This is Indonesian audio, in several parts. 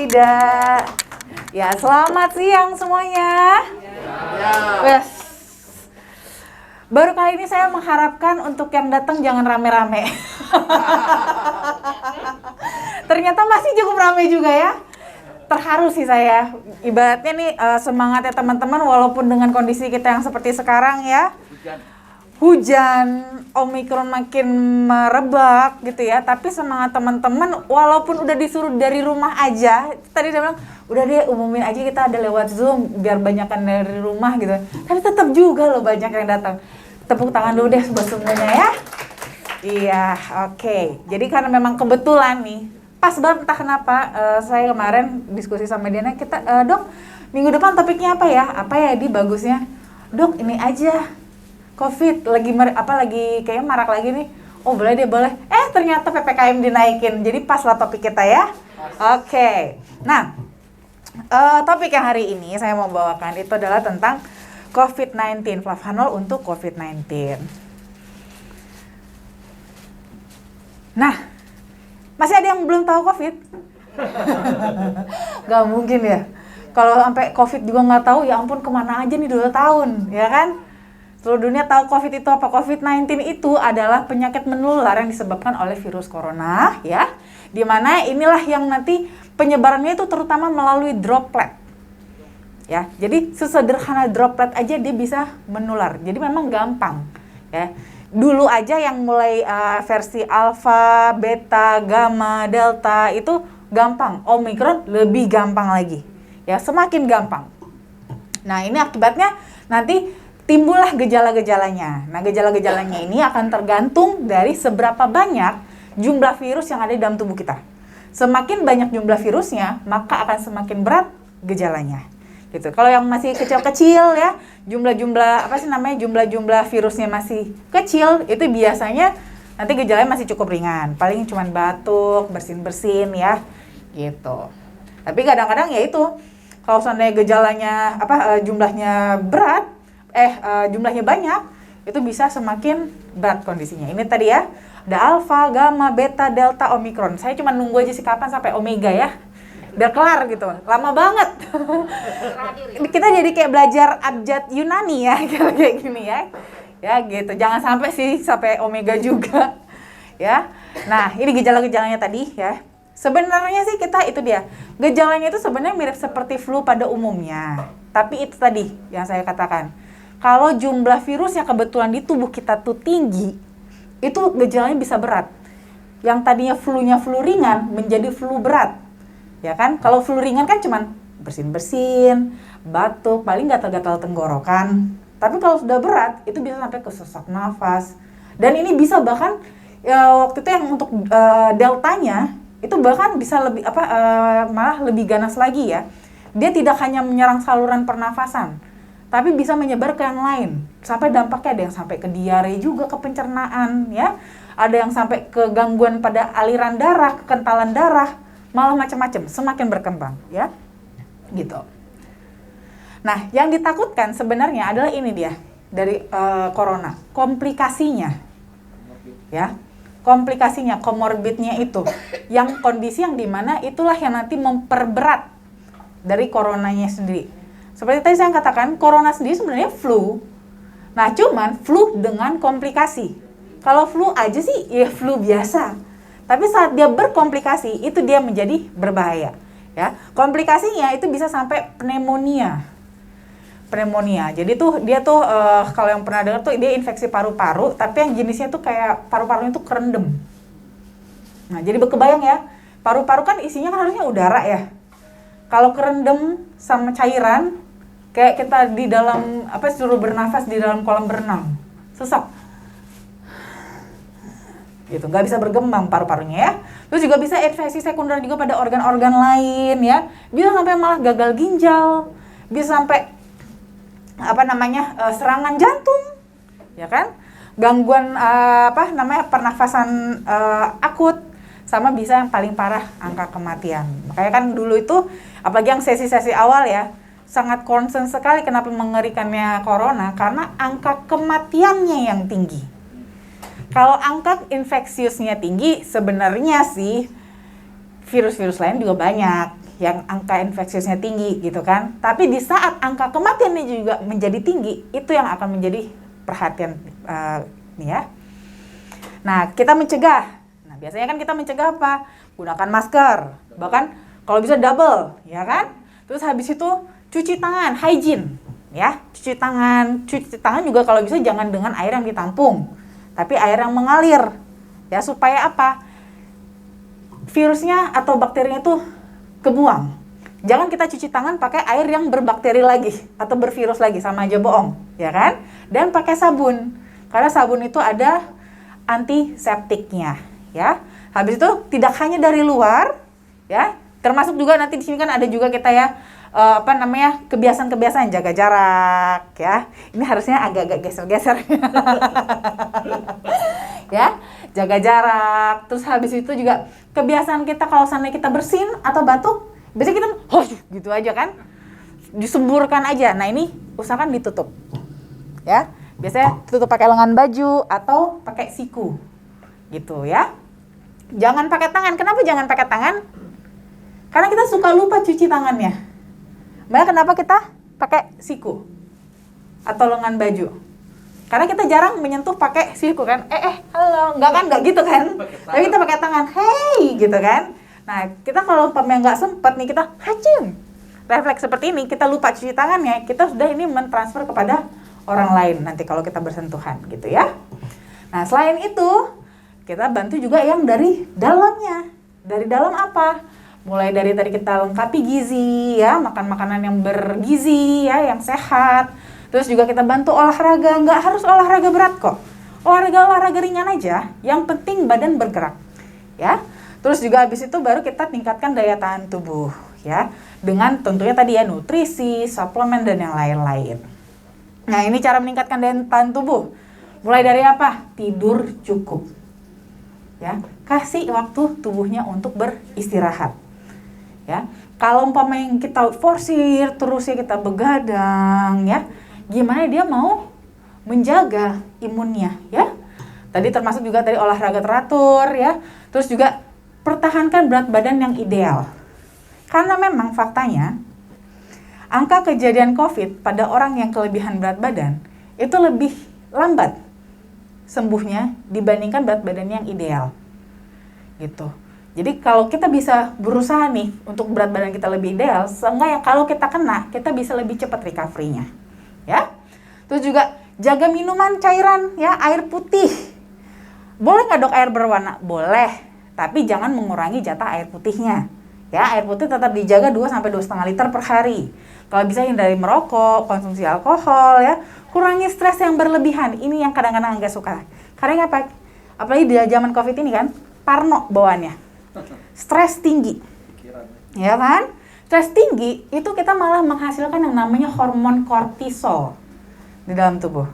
tidak? Ya, selamat siang semuanya. Yes. Baru kali ini saya mengharapkan untuk yang datang jangan rame-rame. Ternyata masih cukup rame juga ya. Terharu sih saya. Ibaratnya nih semangatnya teman-teman walaupun dengan kondisi kita yang seperti sekarang ya. Hujan, Omikron makin merebak gitu ya, tapi semangat teman-teman walaupun udah disuruh dari rumah aja, tadi dia bilang udah deh umumin aja kita ada lewat Zoom biar banyakan dari rumah gitu, tapi tetap juga loh banyak yang datang. Tepuk tangan dulu deh buat semuanya ya. Iya, oke. Jadi karena memang kebetulan nih, pas banget entah kenapa saya kemarin diskusi sama Diana, kita dok minggu depan topiknya apa ya? Apa ya di bagusnya? Dok ini aja. COVID lagi kayaknya marak lagi nih. Oh boleh deh boleh. Ternyata PPKM dinaikin. Jadi pas lah topik kita ya. Oke. Nah, topik yang hari ini saya mau bawakan itu adalah tentang COVID-19, Flavanol untuk COVID-19. Nah, masih ada yang belum tahu COVID? Gak mungkin ya. Kalau sampai COVID juga nggak tahu, ya ampun kemana aja nih 2 tahun, ya kan? Seluruh dunia tahu COVID itu apa? COVID-19 itu adalah penyakit menular yang disebabkan oleh virus corona, ya. Dimana inilah yang nanti penyebarannya itu terutama melalui droplet. Ya, jadi sesederhana droplet aja dia bisa menular. Jadi memang gampang, ya. Dulu aja yang mulai versi alpha, beta, gamma, delta itu gampang. Omikron lebih gampang lagi. Ya, semakin gampang. Nah, ini akibatnya nanti timbullah gejala-gejalanya. Nah, gejala-gejalanya ini akan tergantung dari seberapa banyak jumlah virus yang ada di dalam tubuh kita. Semakin banyak jumlah virusnya, maka akan semakin berat gejalanya. Gitu. Kalau yang masih kecil-kecil ya, jumlah virusnya masih kecil, itu biasanya nanti gejalanya masih cukup ringan. Paling cuma batuk, bersin-bersin ya, gitu. Tapi kadang-kadang ya itu, kalau seandainya gejalanya jumlahnya berat, jumlahnya banyak, itu bisa semakin berat kondisinya. Ini tadi ya, ada alfa, gamma, beta, delta, omikron. Saya cuma nunggu aja sih kapan sampai omega ya, biar kelar gitu. Lama banget. Kita jadi kayak belajar abjad Yunani ya, kayak gini ya. Ya gitu, jangan sampai sih sampai omega juga. Ya. Nah, ini gejala-gejalanya tadi ya. Sebenarnya sih kita itu dia. Gejalanya itu sebenarnya mirip seperti flu pada umumnya. Tapi itu tadi yang saya katakan. Kalau jumlah virusnya kebetulan di tubuh kita tuh tinggi, itu gejalanya bisa berat. Yang tadinya flu-nya flu ringan menjadi flu berat. Ya kan? Kalau flu ringan kan cuman bersin-bersin, batuk, paling gatal-gatal tenggorokan. Tapi kalau sudah berat, itu bisa sampai ke sesak nafas. Dan ini bisa bahkan waktu itu yang untuk deltanya itu bahkan bisa lebih malah lebih ganas lagi ya. Dia tidak hanya menyerang saluran pernafasan, tapi bisa menyebar ke yang lain. Sampai dampaknya ada yang sampai ke diare juga, ke pencernaan ya. Ada yang sampai ke gangguan pada aliran darah, kekentalan darah, malah macam-macam, semakin berkembang ya. Gitu. Nah, yang ditakutkan sebenarnya adalah ini dia dari corona, komplikasinya. Ya. Komplikasinya, komorbidnya itu. Yang kondisi yang dimana itulah yang nanti memperberat dari coronanya sendiri. Seperti tadi saya katakan, corona sendiri sebenarnya flu. Nah, cuman flu dengan komplikasi. Kalau flu aja sih, ya flu biasa. Tapi saat dia berkomplikasi, itu dia menjadi berbahaya. Ya, komplikasinya itu bisa sampai pneumonia. Jadi dia tuh kalau yang pernah dengar tuh dia infeksi paru-paru, tapi yang jenisnya tuh kayak paru-parunya tuh kerendam. Nah, jadi kebayang ya, paru-paru kan isinya kan harusnya udara ya. Kalau kerendam sama cairan, kayak kita di dalam suruh bernafas di dalam kolam berenang, sesak. Gitu, nggak bisa berkembang paru-parunya ya. Terus juga bisa infeksi sekunder juga pada organ-organ lain ya. Bisa sampai malah gagal ginjal, bisa sampai serangan jantung, ya kan? Gangguan pernafasan akut, sama bisa yang paling parah angka kematian. Makanya kan dulu itu apalagi yang sesi-sesi awal ya, sangat concern sekali kenapa mengerikannya corona, karena angka kematiannya yang tinggi. Kalau angka infeksiusnya tinggi, sebenarnya sih virus-virus lain juga banyak, yang angka infeksiusnya tinggi gitu kan. Tapi di saat angka kematiannya juga menjadi tinggi, itu yang akan menjadi perhatian nih ya. Nah, kita mencegah. Nah, biasanya kan kita mencegah apa? Gunakan masker, bahkan kalau bisa double, ya kan? Terus habis itu cuci tangan, hygiene, ya. Cuci tangan juga kalau bisa jangan dengan air yang ditampung, tapi air yang mengalir. Ya, supaya apa? Virusnya atau bakterinya itu kebuang. Jangan kita cuci tangan pakai air yang berbakteri lagi atau bervirus lagi, sama aja bohong, ya kan? Dan pakai sabun. Karena sabun itu ada antiseptiknya, ya. Habis itu tidak hanya dari luar, ya. Termasuk juga nanti di sini kan ada juga kita ya kebiasaan-kebiasaan jaga jarak, ya. Ini harusnya agak-agak geser-geser. Ya, jaga jarak. Terus habis itu juga kebiasaan kita kalau seandainya kita bersin atau batuk, biasanya kita gitu aja kan, disemburkan aja. Nah, ini usahakan ditutup, ya. Biasanya tutup pakai lengan baju atau pakai siku, gitu ya. Jangan pakai tangan. Kenapa jangan pakai tangan? Karena kita suka lupa cuci tangannya. Makanya kenapa kita pakai siku atau lengan baju? Karena kita jarang menyentuh pakai siku kan. Halo, enggak gitu kan. Tapi kita pakai tangan, hey, gitu kan. Nah, kita kalau nggak sempat nih, kita hacim. Refleks seperti ini, kita lupa cuci tangannya, kita sudah ini mentransfer kepada orang lain nanti kalau kita bersentuhan, gitu ya. Nah, selain itu, kita bantu juga yang dari dalamnya. Dari dalam apa? Mulai dari tadi kita lengkapi gizi, ya, makan makanan yang bergizi, ya, yang sehat. Terus juga kita bantu olahraga, nggak harus olahraga berat kok. Olahraga ringan aja, yang penting badan bergerak, ya. Terus juga habis itu baru kita tingkatkan daya tahan tubuh, ya. Dengan tentunya tadi ya nutrisi, suplemen dan yang lain-lain. Nah, ini cara meningkatkan daya tahan tubuh. Mulai dari apa? Tidur cukup. Ya, kasih waktu tubuhnya untuk beristirahat. Ya. Kalau umpamanya kita forsir terus ya, kita begadang, ya. Gimana dia mau menjaga imunnya, ya? Tadi termasuk juga tadi olahraga teratur, ya. Terus juga pertahankan berat badan yang ideal. Karena memang faktanya angka kejadian COVID pada orang yang kelebihan berat badan itu lebih lambat sembuhnya dibandingkan berat badan yang ideal. Gitu. Jadi kalau kita bisa berusaha nih untuk berat badan kita lebih ideal, seenggaknya kalau kita kena, kita bisa lebih cepat recovery-nya. Ya. Terus juga jaga minuman cairan, ya, air putih. Boleh nggak dok air berwarna? Boleh, tapi jangan mengurangi jatah air putihnya. Ya, air putih tetap dijaga 2-2,5 liter per hari. Kalau bisa hindari merokok, konsumsi alkohol, ya. Kurangi stres yang berlebihan. Ini yang kadang-kadang nggak suka. Karena apa? Apalagi di zaman COVID ini kan, parno bawaannya. Stres tinggi. Ya kan? Stres tinggi itu kita malah menghasilkan yang namanya hormon kortisol di dalam tubuh.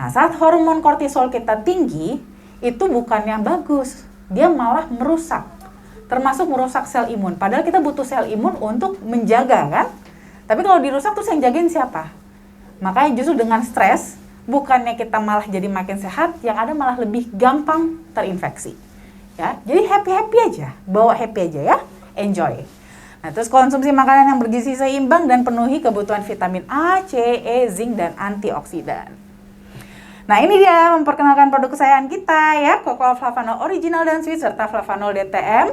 Nah, saat hormon kortisol kita tinggi, itu bukannya bagus, dia malah merusak. Termasuk merusak sel imun. Padahal kita butuh sel imun untuk menjaga kan? Tapi kalau dirusak terus yang jagain siapa? Makanya justru dengan stres, bukannya kita malah jadi makin sehat, yang ada malah lebih gampang terinfeksi. Ya, jadi happy-happy aja, bawa happy aja ya, enjoy. Nah, terus konsumsi makanan yang bergizi seimbang dan penuhi kebutuhan vitamin A, C, E, zinc, dan antioksidan. Nah, ini dia memperkenalkan produk kesayangan kita ya, Cocoa Flavanol Original dan Sweet serta Flavanol DTM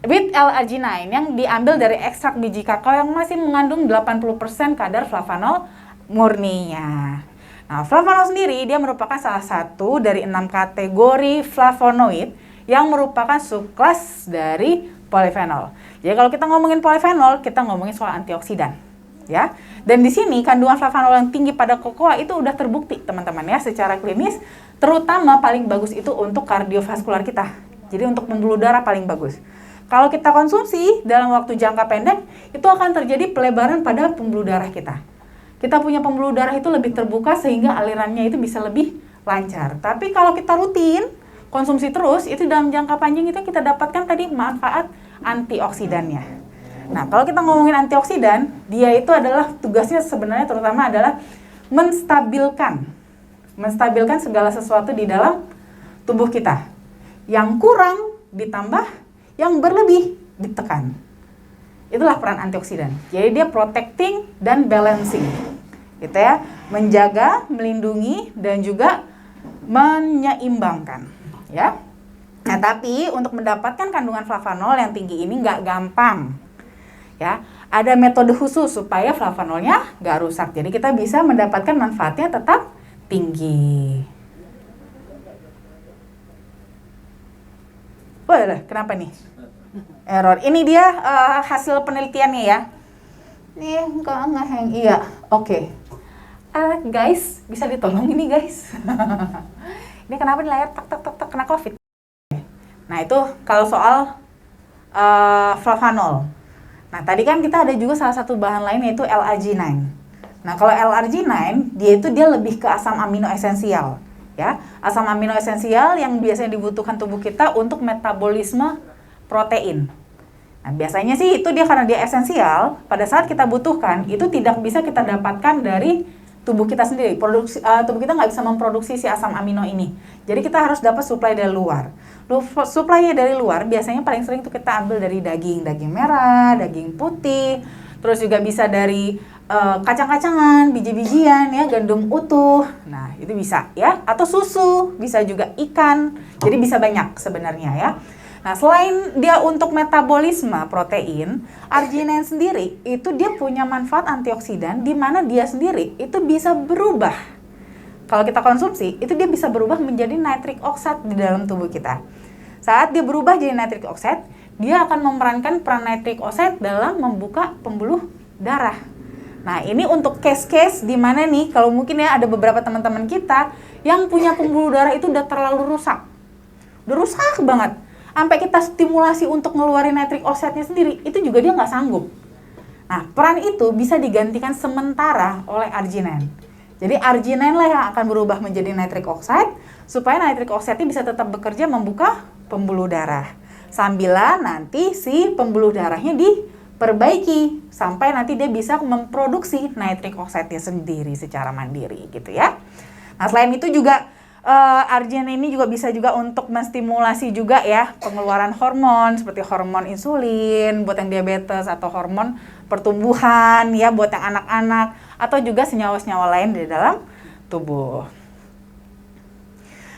with L-arginine yang diambil dari ekstrak biji kakao yang masih mengandung 80% kadar flavanol murninya. Nah, flavanol sendiri dia merupakan salah satu dari 6 kategori flavonoid yang merupakan subkelas dari polyphenol. Jadi kalau kita ngomongin polyphenol, kita ngomongin soal antioksidan, ya. Dan di sini kandungan flavanol yang tinggi pada kokoa itu udah terbukti, teman-teman ya, secara klinis, terutama paling bagus itu untuk kardiovaskular kita. Jadi untuk pembuluh darah paling bagus. Kalau kita konsumsi dalam waktu jangka pendek, itu akan terjadi pelebaran pada pembuluh darah kita. Kita punya pembuluh darah itu lebih terbuka sehingga alirannya itu bisa lebih lancar. Tapi kalau kita rutin konsumsi terus, itu dalam jangka panjang itu kita dapatkan tadi manfaat antioksidannya. Nah, kalau kita ngomongin antioksidan, dia itu adalah tugasnya sebenarnya terutama adalah menstabilkan segala sesuatu di dalam tubuh kita. Yang kurang ditambah, yang berlebih ditekan. Itulah peran antioksidan. Jadi dia protecting dan balancing, gitu ya, menjaga, melindungi, dan juga menyeimbangkan, ya. Nah, tapi untuk mendapatkan kandungan flavanol yang tinggi ini nggak gampang, ya. Ada metode khusus supaya flavanolnya nggak rusak. Jadi kita bisa mendapatkan manfaatnya tetap tinggi. Boleh, kenapa nih? Error. Ini dia hasil penelitiannya ya. Nih, enggak ngehang. Iya, oke. Guys, bisa ditolong ini guys. Ini kenapa nih layar tak kena COVID? Nah, itu kalau soal flavanol. Nah, tadi kan kita ada juga salah satu bahan lain yaitu L-arginine. Nah, kalau L-arginine, dia lebih ke asam amino esensial. Ya, asam amino esensial yang biasanya dibutuhkan tubuh kita untuk metabolisme protein. Nah, biasanya sih itu dia karena dia esensial, pada saat kita butuhkan, itu tidak bisa kita dapatkan dari tubuh kita sendiri. Tubuh kita nggak bisa memproduksi si asam amino ini. Jadi kita harus dapat suplai dari luar. Suplainya dari luar biasanya paling sering itu kita ambil dari daging merah, daging putih, terus juga bisa dari kacang-kacangan, biji-bijian, ya, gandum utuh. Nah, itu bisa ya, atau susu, bisa juga ikan. Jadi bisa banyak sebenarnya ya. Nah, selain dia untuk metabolisme protein, arginine sendiri itu dia punya manfaat antioksidan di mana dia sendiri itu bisa berubah. Kalau kita konsumsi, itu dia bisa berubah menjadi nitric oxide di dalam tubuh kita. Saat dia berubah jadi nitric oxide, dia akan memerankan peran nitric oxide dalam membuka pembuluh darah. Nah, ini untuk case-case di mana nih, kalau mungkin ya ada beberapa teman-teman kita yang punya pembuluh darah itu udah terlalu rusak. Udah rusak banget. Sampai kita stimulasi untuk ngeluarin nitric oxide-nya sendiri, itu juga dia nggak sanggup. Nah, peran itu bisa digantikan sementara oleh arginine. Jadi arginine lah yang akan berubah menjadi nitric oxide, supaya nitric oxide-nya bisa tetap bekerja membuka pembuluh darah. Sambil nanti si pembuluh darahnya diperbaiki, sampai nanti dia bisa memproduksi nitric oxide-nya sendiri secara mandiri gitu ya. Nah, selain itu juga arginine ini juga bisa juga untuk menstimulasi juga ya pengeluaran hormon seperti hormon insulin buat yang diabetes atau hormon pertumbuhan ya buat yang anak-anak atau juga senyawa-senyawa lain di dalam tubuh.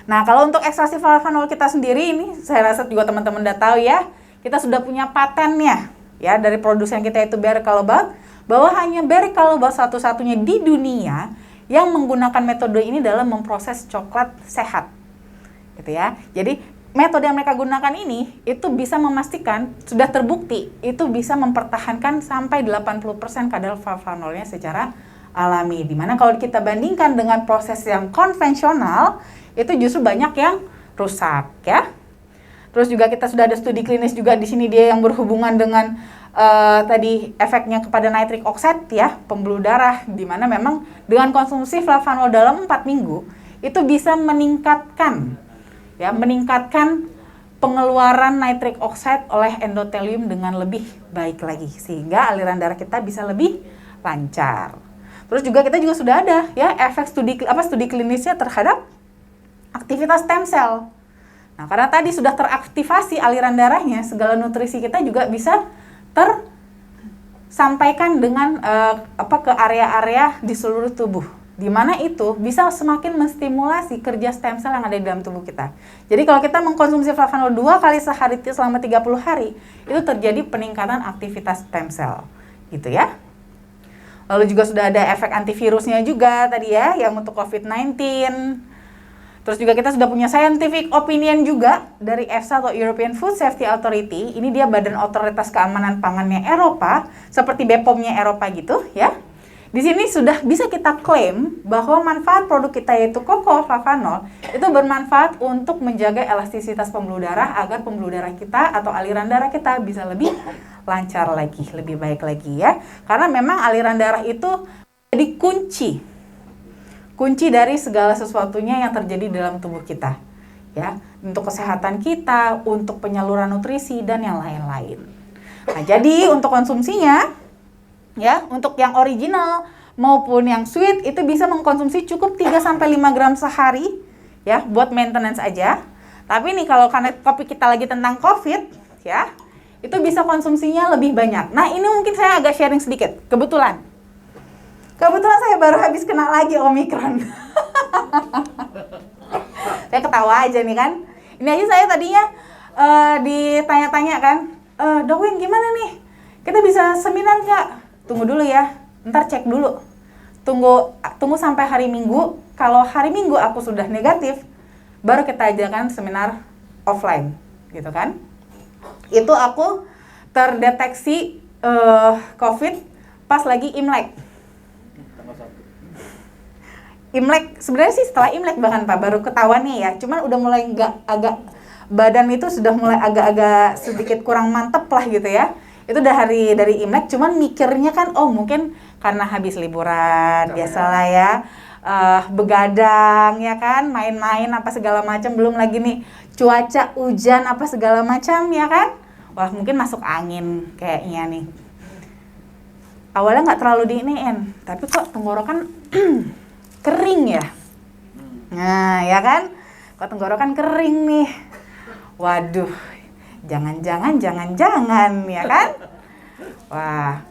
Nah, kalau untuk ekstraksi flavanol kita sendiri ini saya rasa juga teman-teman udah tahu ya, kita sudah punya patennya ya dari produsen kita yaitu Barry Callebaut, bahwa hanya Barry Callebaut satu-satunya di dunia yang menggunakan metode ini dalam memproses coklat sehat, gitu ya. Jadi metode yang mereka gunakan ini itu bisa memastikan, sudah terbukti, itu bisa mempertahankan sampai 80% kadar flavanolnya secara alami. Dimana kalau kita bandingkan dengan proses yang konvensional, itu justru banyak yang rusak, ya. Terus juga kita sudah ada studi klinis juga di sini dia yang berhubungan dengan tadi efeknya kepada nitric oxide ya, pembuluh darah, di mana memang dengan konsumsi flavanol dalam 4 minggu itu bisa meningkatkan pengeluaran nitric oxide oleh endotelium dengan lebih baik lagi sehingga aliran darah kita bisa lebih lancar. Terus juga kita juga sudah ada ya efek studi klinisnya terhadap aktivitas stem cell. Nah, karena tadi sudah teraktivasi aliran darahnya, segala nutrisi kita juga bisa tersampaikan dengan ke area-area di seluruh tubuh, di mana itu bisa semakin menstimulasi kerja stem cell yang ada di dalam tubuh kita. Jadi kalau kita mengkonsumsi flavanol 2 kali sehari selama 30 hari, itu terjadi peningkatan aktivitas stem cell, gitu ya. Lalu juga sudah ada efek antivirusnya juga tadi ya, yang untuk COVID-19. Terus juga kita sudah punya scientific opinion juga dari EFSA atau European Food Safety Authority. Ini dia badan otoritas keamanan pangannya Eropa, seperti BPOM-nya Eropa gitu ya. Di sini sudah bisa kita klaim bahwa manfaat produk kita yaitu Coco Flavanol itu bermanfaat untuk menjaga elastisitas pembuluh darah agar pembuluh darah kita atau aliran darah kita bisa lebih lancar lagi, lebih baik lagi ya. Karena memang aliran darah itu jadi kunci dari segala sesuatunya yang terjadi dalam tubuh kita ya, untuk kesehatan kita, untuk penyaluran nutrisi dan yang lain-lain. Nah, jadi untuk konsumsinya ya, untuk yang original maupun yang sweet itu bisa mengkonsumsi cukup 3-5 gram sehari ya, buat maintenance aja. Tapi nih kalau karena topik kita lagi tentang COVID ya, itu bisa konsumsinya lebih banyak. Nah, ini mungkin saya agak sharing sedikit. Kebetulan saya baru habis kena lagi Omikron. Saya ketawa aja nih kan. Ini aja saya tadinya ditanya-tanya kan, Dok Win gimana nih? Kita bisa seminar nggak? Tunggu dulu ya, ntar cek dulu. Tunggu sampai hari Minggu. Kalau hari Minggu aku sudah negatif, baru kita ajakan seminar offline, gitu kan? Itu aku terdeteksi COVID pas lagi Imlek. Imlek sebenarnya sih setelah Imlek bahkan Pak baru ketahuannya ya. Cuman udah mulai agak badan itu sudah mulai agak-agak sedikit kurang mantep lah gitu ya. Itu udah dari Imlek, cuman mikirnya kan mungkin karena habis liburan biasalah ya. Begadang ya kan, main-main apa segala macam, belum lagi nih cuaca hujan apa segala macam ya kan. Wah, mungkin masuk angin kayaknya nih. Awalnya nggak terlalu diiniin, tapi kok tenggorokan kering ya. Nah, ya kan? Kok tenggorokan kering nih. Waduh, jangan-jangan ya kan? Wah,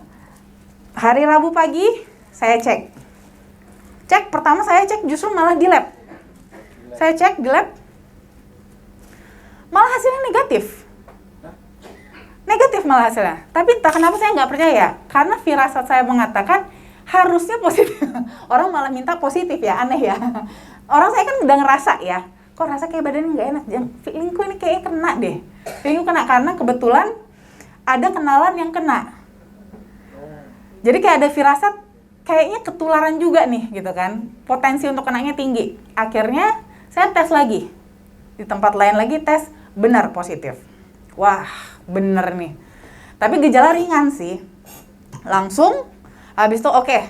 hari Rabu pagi saya cek pertama saya cek justru malah di lab. Saya cek di lab, malah hasilnya negatif malah hasilnya. Tapi entah kenapa saya nggak percaya, karena firasat saya mengatakan harusnya positif. Orang malah minta positif ya, aneh ya. Orang saya kan udah ngerasa ya, kok rasa kayak badannya nggak enak, feelingku ini kayaknya kena deh. Feelingku kena karena kebetulan ada kenalan yang kena. Jadi kayak ada firasat, kayaknya ketularan juga nih gitu kan. Potensi untuk kenanya tinggi. Akhirnya saya tes lagi. Di tempat lain lagi tes, benar positif. Wah, bener nih. Tapi gejala ringan sih. Langsung, habis itu oke.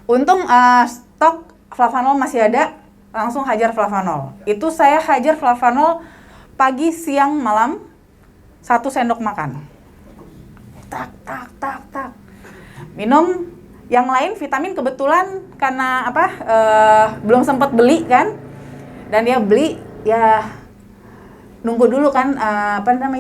Untung stok flavanol masih ada, langsung hajar flavanol. Itu saya hajar flavanol pagi, siang, malam, 1 sendok makan. Tak. Minum yang lain vitamin kebetulan karena belum sempat beli kan. Dan dia beli ya nunggu dulu kan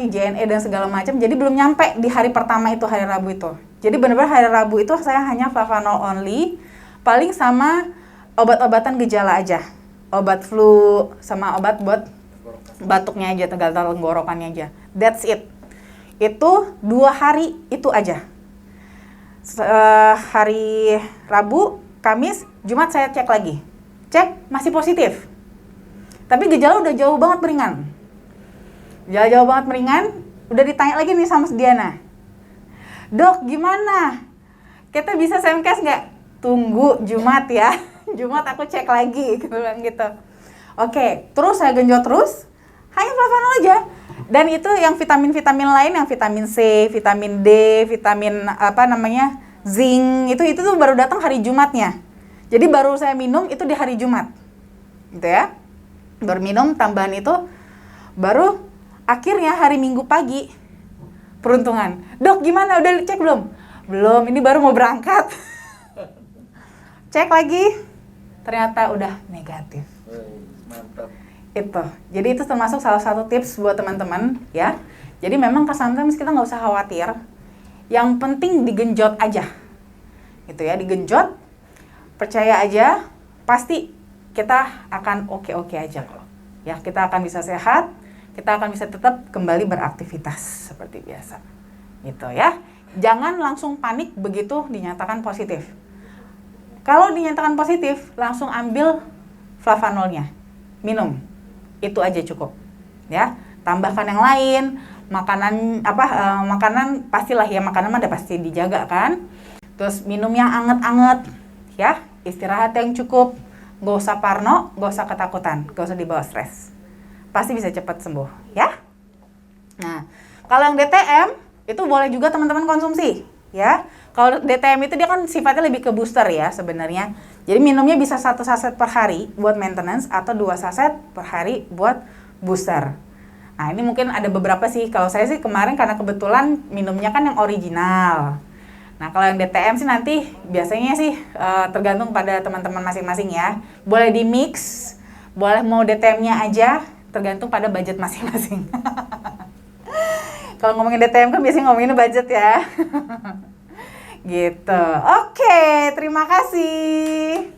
JNE dan segala macam. Jadi belum nyampe di hari pertama itu, hari Rabu itu. Jadi benar-benar hari Rabu itu saya hanya flavanol only, paling sama obat-obatan gejala aja. Obat flu sama obat buat batuknya aja, tegal tenggorokannya aja. That's it. Itu 2 hari itu aja. Hari Rabu, Kamis, Jumat saya cek lagi. Cek masih positif. Tapi gejala udah jauh banget meringan. Udah ditanya lagi nih sama Diana. Dok, gimana? Kita bisa SEMKES nggak? Tunggu Jumat ya. Jumat aku cek lagi, gitu. Oke, terus saya genjot terus. Hanya flavanol aja. Dan itu yang vitamin-vitamin lain, yang vitamin C, vitamin D, vitamin zinc, itu tuh baru datang hari Jumatnya. Jadi baru saya minum itu di hari Jumat. Gitu ya. Baru minum tambahan itu, baru akhirnya hari Minggu pagi, peruntungan. Dok, gimana? Udah cek belum? Belum, ini baru mau berangkat. Cek lagi, ternyata udah negatif. Mantap. Itu. Jadi itu termasuk salah satu tips buat teman-teman ya. Jadi memang sometimes kita nggak usah khawatir. Yang penting digenjot aja. Gitu ya, digenjot. Percaya aja, pasti kita akan oke-oke aja kok. Ya, kita akan bisa sehat, kita akan bisa tetap kembali beraktivitas seperti biasa. Gitu ya. Jangan langsung panik begitu dinyatakan positif. Kalau dinyatakan positif, langsung ambil flavanolnya. Minum. Itu aja cukup. Ya, tambahkan yang lain, makanan makanan pastilah ya, makanan mah udah pasti dijaga kan. Terus minum yang anget-anget ya, istirahat yang cukup, gak usah parno, gak usah ketakutan, gak usah dibawa stres. Pasti bisa cepat sembuh ya. Nah, kalau yang DTM itu boleh juga teman-teman konsumsi ya. Kalau DTM itu dia kan sifatnya lebih ke booster ya sebenarnya. Jadi minumnya bisa 1 saset per hari buat maintenance atau 2 saset per hari buat booster. Nah, ini mungkin ada beberapa sih. Kalau saya sih kemarin karena kebetulan minumnya kan yang original. Nah, kalau yang DTM sih nanti biasanya sih tergantung pada teman-teman masing-masing ya. Boleh di mix, boleh mau DTM-nya aja, tergantung pada budget masing-masing. Kalau ngomongin DTM kan biasanya ngomongin budget ya. Gitu. Oke, terima kasih.